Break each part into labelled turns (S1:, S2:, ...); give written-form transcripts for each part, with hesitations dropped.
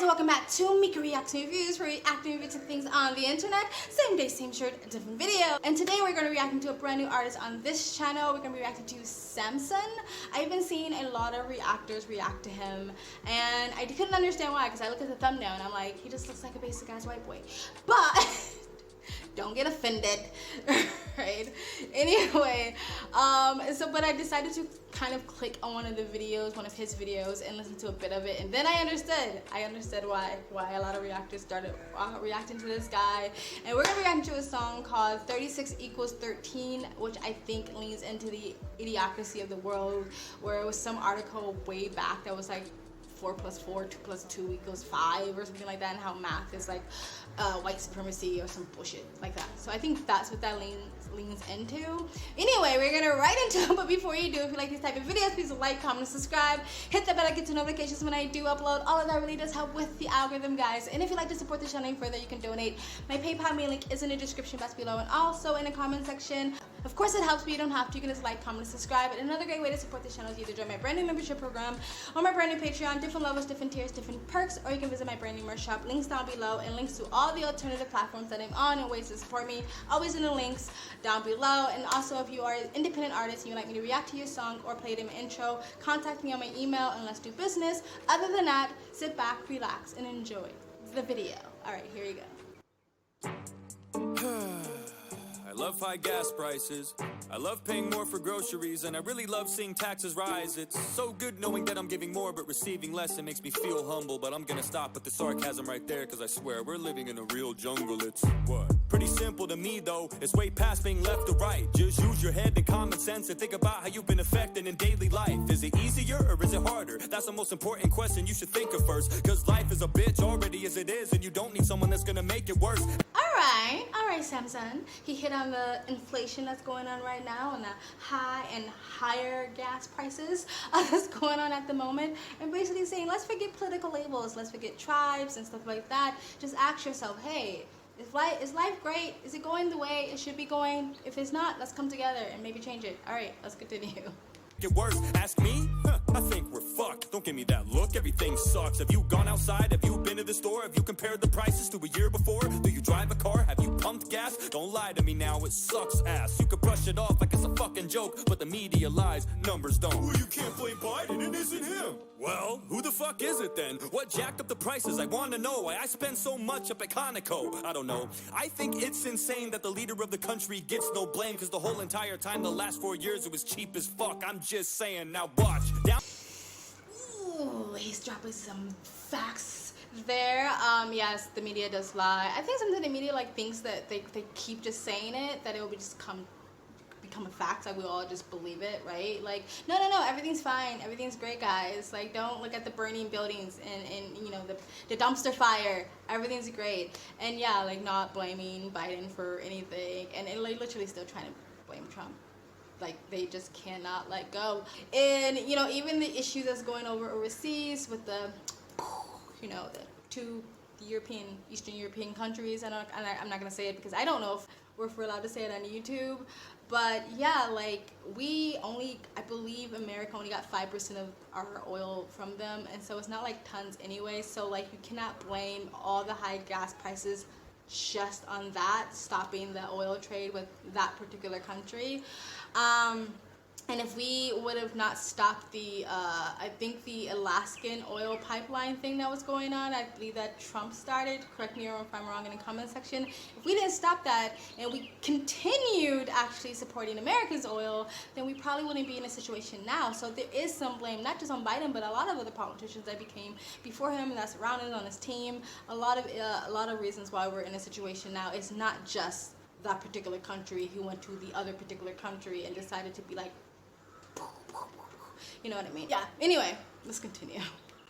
S1: and welcome back to Mika Reacting Reviews, where we reacting to things on the internet. Same day, same shirt, a different video. And today we're going to be reacting to a brand new artist on this channel. We're going to be reacting to Samson. I've been seeing a lot of reactors react to him, and I couldn't understand why, because I looked at the thumbnail and I'm like, he just looks like a basic ass white boy. But don't get offended, right? Anyway, but I decided to kind of click on one of his videos, and listen to a bit of it, and then I understood why a lot of reactors started reacting to this guy. And we're gonna be reacting to a song called 36 equals 13, which I think leans into the idiocracy of the world, where it was some article way back that was like 4 plus 4, 2 plus 2 equals 5 or something like that, and how math is like white supremacy or some bullshit like that. So I think that's what that leans into. Anyway, we're gonna right into it, but before you do, if you like these type of videos, please like, comment, and subscribe. Hit the bell to get notifications when I do upload. All of that really does help with the algorithm, guys. And if you'd like to support the channel any further, you can donate. My PayPal mail link is in the description box below and also in the comment section. Of course it helps, but you don't have to. You can just like, comment, and subscribe. And another great way to support the channel is either join my brand new membership program or my brand new Patreon. Different levels, different tiers, different perks, or you can visit my brand new merch shop. Links down below, and links to all the alternative platforms that I'm on and ways to support me, always in the links down below. And also, if you are an independent artist and you'd like me to react to your song or play it in my intro, contact me on my email and let's do business. Other than that, sit back, relax, and enjoy the video. Alright, here you go.
S2: I love high gas prices, I love paying more for groceries, and I really love seeing taxes rise. It's so good knowing that I'm giving more but receiving less. It makes me feel humble, but I'm gonna stop with the sarcasm right there, cause I swear we're living in a real jungle. It's what? Pretty simple to me though, it's way past being left or right. Just use your head and common sense and think about how you've been affected in daily life. Is it easier or is it harder? That's the most important question you should think of first, cause life is a bitch already as it is, and you don't need someone that's gonna make it worse.
S1: Alright, Samson. He hit on the inflation that's going on right now and the high and higher gas prices that's going on at the moment, and basically saying, let's forget political labels, let's forget tribes and stuff like that. Just ask yourself, hey, is life great? Is it going the way it should be going? If it's not, let's come together and maybe change it. Alright, let's continue.
S2: Get worse, ask me? I think we're fucked. Don't give me that look, everything sucks. Have you gone outside? Have you been to the store? Have you compared the prices to a year before? Do you drive a car? Have you pumped gas? Don't lie to me now, it sucks ass. You could brush it off like it's a fucking joke, but the media lies, numbers don't. Well, you can't blame Biden, it isn't him. Well, who the fuck is it then? What jacked up the prices? I wanna know why I spend so much up at Conoco. I don't know. I think it's insane that the leader of the country gets no blame, cause the whole entire time, the last 4 years, it was cheap as fuck. I'm just saying, now watch. Down.
S1: Ooh, he's dropping some facts there. Yes, the media does lie. I think sometimes the media like thinks that they keep just saying it, that it will become a fact, like we all just believe it, right? Like, no, everything's fine, everything's great, guys. Like, don't look at the burning buildings and you know, the dumpster fire. Everything's great. And yeah, like, not blaming Biden for anything, and like literally still trying to blame Trump. Like, they just cannot let go. And you know, even the issue that's going overseas with the, you know, the two Eastern European countries, and I'm not gonna say it because I don't know if we're allowed to say it on YouTube, but yeah, like, I believe America only got 5% of our oil from them, and so it's not like tons anyway. So like, you cannot blame all the high gas prices just on that, stopping the oil trade with that particular country. And if we would have not stopped the, I think the Alaskan oil pipeline thing that was going on, I believe that Trump started, correct me if I'm wrong in the comment section, if we didn't stop that and we continued actually supporting America's oil, then we probably wouldn't be in a situation now. So there is some blame, not just on Biden, but a lot of other politicians that became before him and that surrounded him on his team. A lot of reasons why we're in a situation now. It's not just that particular country who went to the other particular country and decided to be like, you know what I mean? Yeah, anyway, let's continue.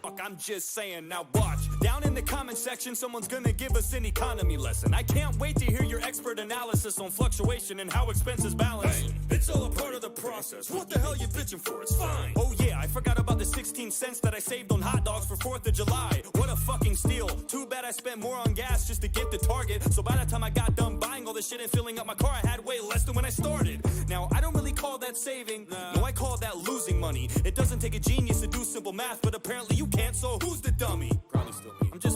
S2: I'm just saying, now watch. Down in the comment section, someone's gonna give us an economy lesson. I can't wait to hear your expert analysis on fluctuation and how expenses balance. Hey, it's all a part of the process. What the hell you bitching for? It's fine. Oh yeah, I forgot about the 16 cents that I saved on hot dogs for 4th of July. What a fucking steal. Too bad I spent more on gas just to get to Target. So by the time I got done buying all this shit and filling up my car, I had way less than when I started. Now, I don't really call that saving. No, I call that losing money. It doesn't take a genius to do simple math, but apparently you can't, so who's the dummy? Probably still me. I'm just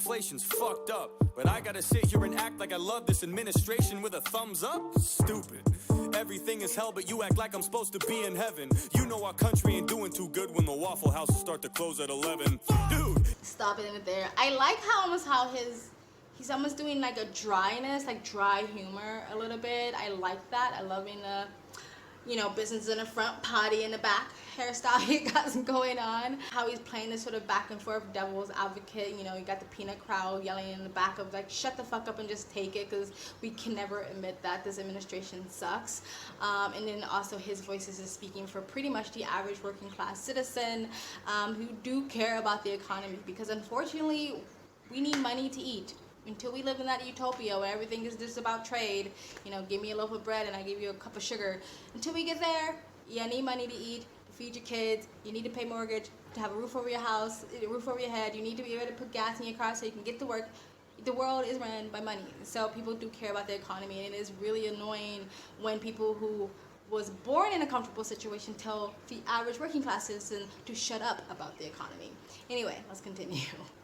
S2: inflation's fucked up. But I gotta sit here and act like I love this administration with a thumbs up? Stupid. Everything is hell, but you act like I'm supposed to be in heaven. You know our country ain't doing too good when the Waffle Houses start to close at 11. Dude!
S1: Stop it in there. I like how he's almost doing like a dryness, like dry humor a little bit. I like that. I love in the, you know, business in the front, party in the back hairstyle he got going on. How he's playing this sort of back and forth devil's advocate. You know, you got the peanut crowd yelling in the back of like, shut the fuck up and just take it, because we can never admit that this administration sucks. And then also his voice is speaking for pretty much the average working class citizen who do care about the economy, because unfortunately we need money to eat. Until we live in that utopia where everything is just about trade, you know, give me a loaf of bread and I give you a cup of sugar. Until we get there, you need money to eat, to feed your kids, you need to pay mortgage, to have a roof over your house, a roof over your head, you need to be able to put gas in your car so you can get to work. The world is run by money. So people do care about the economy, and it is really annoying when people who was born in a comfortable situation tell the average working class citizen to shut up about the economy. Anyway, let's continue.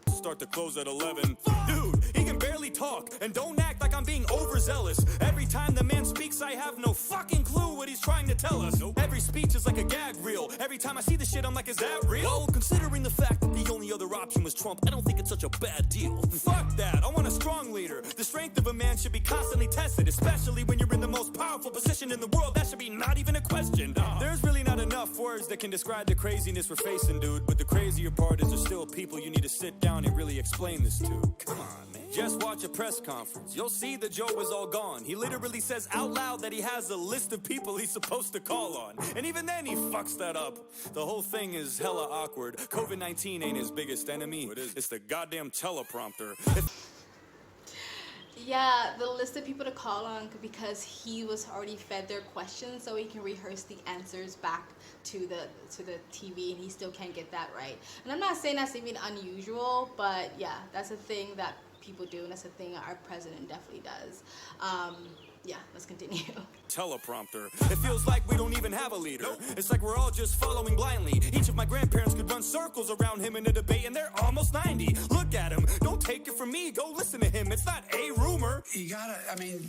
S2: Start to close at 11. Dude, he can barely talk, and don't act like I'm being overzealous. Every time the man speaks, I have no fucking clue what he's trying to tell us. Every speech is like a gag reel. Every time I see the shit, I'm like, is that real? Well, considering the fact that the only other option was Trump, I don't think it's such a bad deal. Fuck that, I want a strong leader. The strength of a man should be constantly tested, especially when you're in the most powerful position in the world. That should be not even a question. There's really not enough words that can describe the craziness we're facing, dude. But the crazier part is there's still people you need to sit down and really explain this to. Come on, man. Just watch a press conference. You'll see that Joe is all gone. He literally says out loud that he has a list of people he's supposed to call on. And even then he fucks that up. The whole thing is hella awkward. COVID-19 ain't his biggest enemy. It's the goddamn teleprompter.
S1: Yeah, the list of people to call on, because he was already fed their questions so he can rehearse the answers back to the TV, and he still can't get that right. And I'm not saying that's even unusual, but yeah, that's a thing that people do, and that's a thing our president definitely does. Yeah, let's continue.
S2: Teleprompter. It feels like we don't even have a leader. It's like we're all just following blindly. Each of my grandparents could run circles around him in a debate, and they're almost 90. Look at him. Don't take it from me. Go listen to him. It's not a rumor.
S3: You gotta, I mean,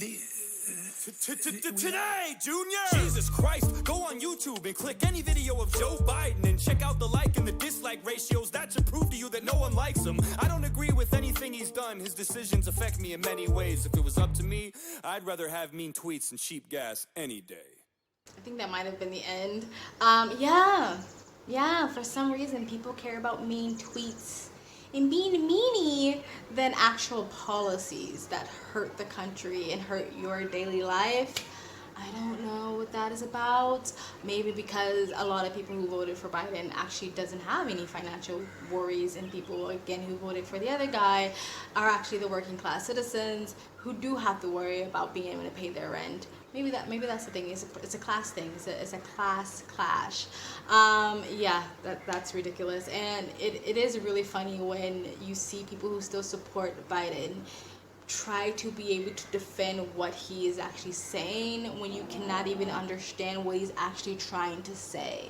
S2: Today, Junior! Jesus Christ, go on YouTube and click any video of Joe Biden and check out the like and the dislike ratios. That should prove to you that no one likes him. I don't agree with anything he's done. His decisions affect me in many ways. If it was up to me, I'd rather have mean tweets and cheap gas any day.
S1: I think that might have been the end. Yeah, for some reason people care about mean tweets and being meanie than actual policies that hurt the country and hurt your daily life. I don't know what that is about. Maybe because a lot of people who voted for Biden actually doesn't have any financial worries, and people, again, who voted for the other guy are actually the working class citizens who do have to worry about being able to pay their rent. Maybe that's the thing. It's a class thing. It's a class clash. Yeah, that's ridiculous. And it is really funny when you see people who still support Biden try to be able to defend what he is actually saying when you cannot even understand what he's actually trying to say,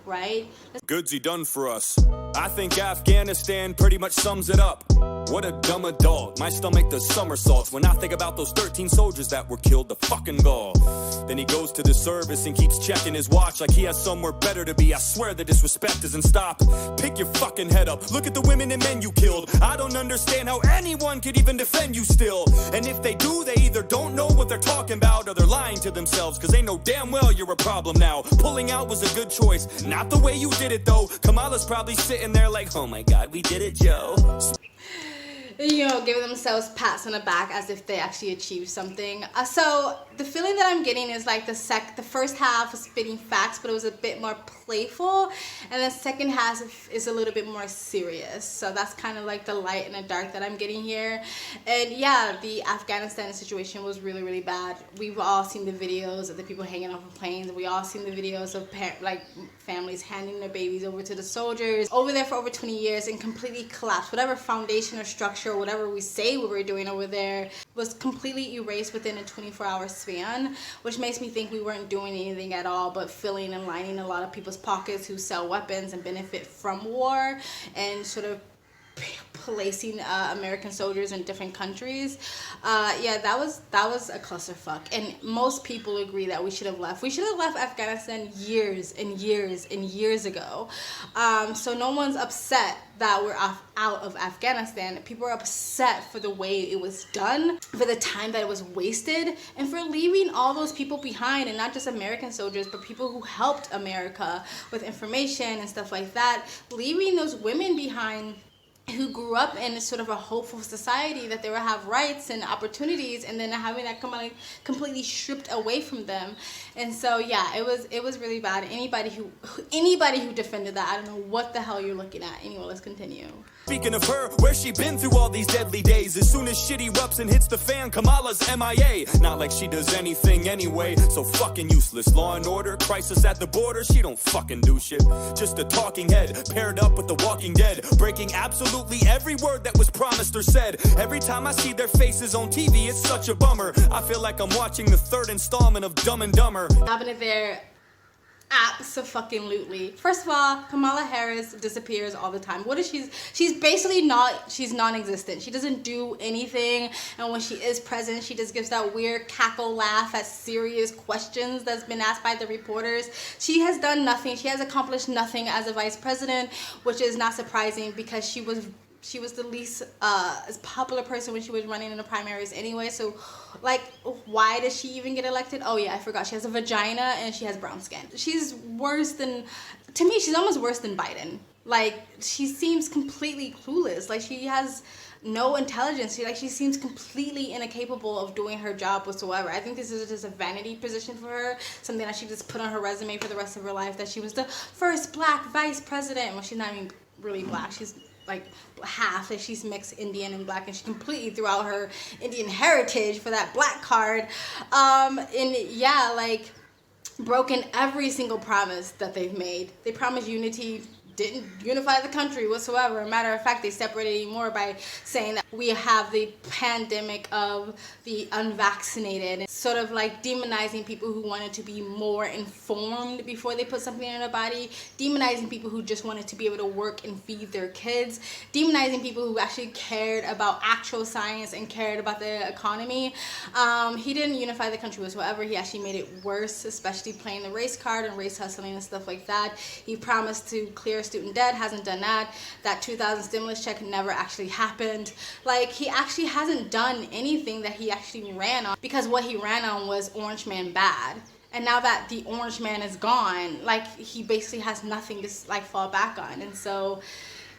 S1: right?
S2: Goods he done for us. I think Afghanistan pretty much sums it up. What a dumb adult. My stomach does somersaults when I think about those 13 soldiers that were killed to fucking gall. Then he goes to the service and keeps checking his watch like he has somewhere better to be. I swear the disrespect doesn't stop. Pick your fucking head up. Look at the women and men you killed. I don't understand how anyone could even defend you still. And if they do, they either don't know what they're talking about or they're lying to themselves, because they know damn well you're a problem now. Pulling out was a good choice. Not the way you did it though. Kamala's probably sitting there like, oh my god, we did it, Joe.
S1: You know, giving themselves pats on the back as if they actually achieved something. So the feeling that I'm getting is like the first half was spitting facts, but it was a bit more playful, and the second half is a little bit more serious. So that's kind of like the light and the dark that I'm getting here. And yeah, the Afghanistan situation was really, really bad. We've all seen the videos of the people hanging off of planes. We all seen the videos of families handing their babies over to the soldiers over there for over 20 years and completely collapsed. Whatever foundation or structure or whatever we say we were doing over there was completely erased within a 24-hour span, which makes me think we weren't doing anything at all but filling and lining a lot of people's pockets who sell weapons and benefit from war and sort of placing American soldiers in different countries. Yeah, that was a clusterfuck, and most people agree that we should have left. We should have left Afghanistan years and years and years ago. So no one's upset that we're out of Afghanistan. People are upset for the way it was done, for the time that it was wasted, and for leaving all those people behind, and not just American soldiers, but people who helped America with information and stuff like that, leaving those women behind who grew up in sort of a hopeful society that they would have rights and opportunities, and then having that completely stripped away from them. And so yeah, it was really bad. Anybody who defended that, I don't know what the hell you're looking at. Anyway, let's continue.
S2: Speaking of her, where's she been through all these deadly days? As soon as shit erupts and hits the fan, Kamala's MIA. Not like she does anything anyway, so fucking useless. Law and order, crisis at the border, she don't fucking do shit. Just a talking head, paired up with the Walking Dead, breaking absolutely every word that was promised or said. Every time I see their faces on TV, it's such a bummer. I feel like I'm watching the third installment of Dumb and Dumber.
S1: Having it there, absolutely. First of all, Kamala Harris disappears all the time. What is she's basically she's non-existent. She doesn't do anything, and when she is present, she just gives that weird cackle laugh at serious questions that's been asked by the reporters. She has done nothing. She has accomplished nothing as a vice president, which is not surprising because she was the least popular person when she was running in the primaries anyway. So, like, why does she even get elected? Oh yeah, I forgot. She has a vagina and she has brown skin. She's worse than, to me, she's almost worse than Biden. Like, she seems completely clueless. Like, she has no intelligence. She seems completely incapable of doing her job whatsoever. I think this is just a vanity position for her, something that she just put on her resume for the rest of her life, that she was the first black vice president. Well, she's not even really black. She's like half, that she's mixed Indian and black, and she completely threw out her Indian heritage for that black card. And yeah, like, broken every single promise that they've made. They promised unity, didn't unify the country whatsoever. As a matter of fact, they separated even more by saying that we have the pandemic of the unvaccinated, sort of like demonizing people who wanted to be more informed before they put something in their body, demonizing people who just wanted to be able to work and feed their kids, demonizing people who actually cared about actual science and cared about the economy. He didn't unify the country whatsoever. He actually made it worse, especially playing the race card and race hustling and stuff like that. He promised to clear student debt, hasn't done that. That 2000 stimulus check never actually happened. Like, he actually hasn't done anything that he actually ran on, because what he ran on was Orange Man bad. And now that the Orange Man is gone, like, he basically has nothing to like fall back on. And so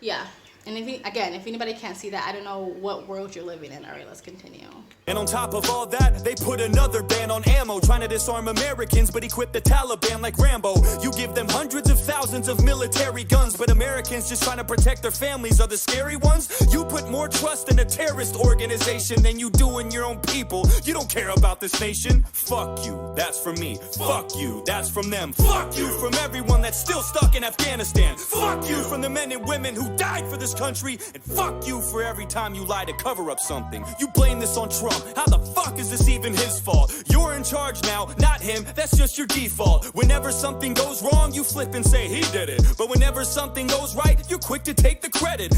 S1: yeah, and if anybody can't see that, I don't know what world you're living in. All right, let's continue.
S2: And on top of all that, they put another ban on ammo, trying to disarm Americans, but equip the Taliban like Rambo. You give them hundreds of thousands of military guns, but Americans just trying to protect their families are the scary ones. You put more trust in a terrorist organization than you do in your own people. You don't care about this nation. Fuck you, that's from me. Fuck you, that's from them. Fuck you from everyone that's still stuck in Afghanistan. Fuck you from the men and women who died for this country. And fuck you for every time you lie to cover up something. You blame this on Trump. How the fuck is this even his fault? You're in charge now, not him. That's just your default. Whenever something goes wrong, you flip and say he did it. But whenever something goes right, you're quick to take the credit.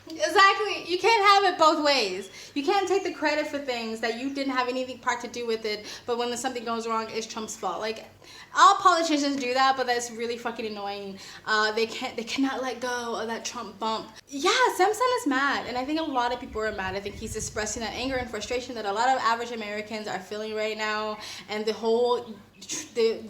S1: Exactly. You can't have it both ways. You can't take the credit for things that you didn't have anything part to do with it, but when something goes wrong, it's Trump's fault. Like, all politicians do that, but that's really fucking annoying. They cannot let go of that Trump bump. Yeah, Samson is mad, and I think a lot of people are mad. I think he's expressing that anger and frustration that a lot of average Americans are feeling right now, and the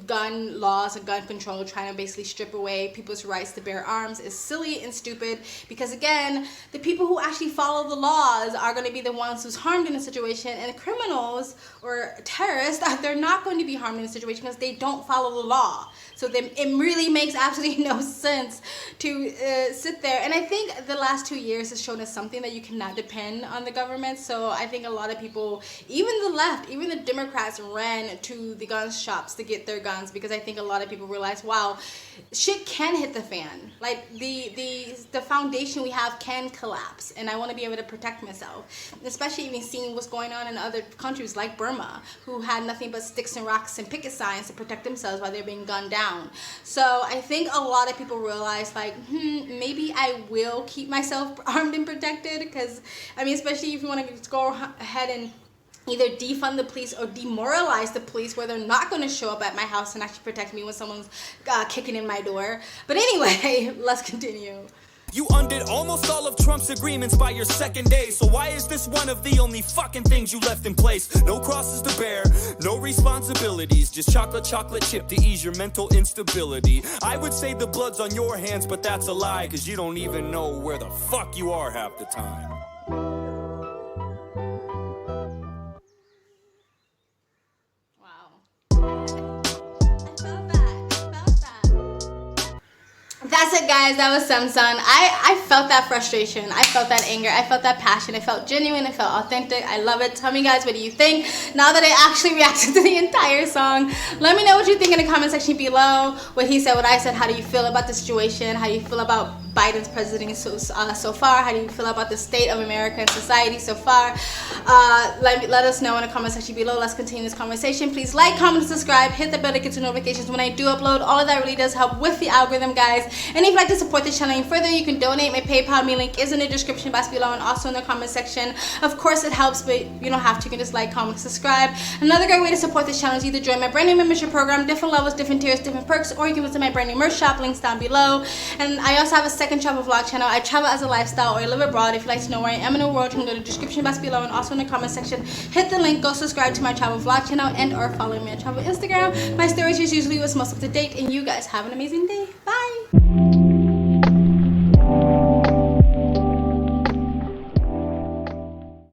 S1: gun laws and gun control trying to basically strip away people's rights to bear arms is silly and stupid, because again, the people who actually follow the laws are going to be the ones who's harmed in a situation, and the criminals or terrorists, they're not going to be harmed in a situation because they don't follow the law. So it really makes absolutely no sense to sit there. And I think the last 2 years has shown us something, that you cannot depend on the government. So I think a lot of people, even the left, even the Democrats, ran to the gun shops to get their guns, because I think a lot of people realize, wow, shit can hit the fan. Like, the foundation we have can collapse, and I want to be able to protect myself. Especially even seeing what's going on in other countries like Burma, who had nothing but sticks and rocks and picket signs to protect protect themselves while they're being gunned down. So I think a lot of people realize like, maybe I will keep myself armed and protected, because I mean, especially if you want to go ahead and either defund the police or demoralize the police where they're not going to show up at my house and actually protect me when someone's kicking in my door. But anyway, let's continue.
S2: You undid almost all of Trump's agreements by your second day. So why is this one of the only fucking things you left in place? No crosses to bear, no responsibilities, just chocolate chip to ease your mental instability. I would say the blood's on your hands, but that's a lie, cause you don't even know where the fuck you are half the time.
S1: That's it, guys. That was Samson. I felt that frustration. I felt that anger. I felt that passion. It felt genuine. It felt authentic. I love it. Tell me, guys, what do you think? Now that I actually reacted to the entire song, let me know what you think in the comment section below. What he said, what I said. How do you feel about the situation? How do you feel about Biden's presidency so far? How do you feel about the state of America and society so far? Let us know in the comment section below. Let's continue this conversation. Please like, comment, and subscribe. Hit the bell to get notifications when I do upload. All of that really does help with the algorithm, guys. And if you'd like to support this channel even further, you can donate. My PayPal link is in the description box below and also in the comment section. Of course, it helps, but you don't have to. You can just like, comment, subscribe. Another great way to support this channel is either join my brand new membership program, different levels, different tiers, different perks, or you can visit my brand new merch shop, links down below. And I also have a second travel vlog channel. I travel as a lifestyle, or I live abroad. If you'd like to know where I am in the world, you can go to the description box below and also in the comment section. Hit the link, go subscribe to my travel vlog channel, and or follow me on travel Instagram. My stories is usually what's most up to date, and you guys have an amazing day.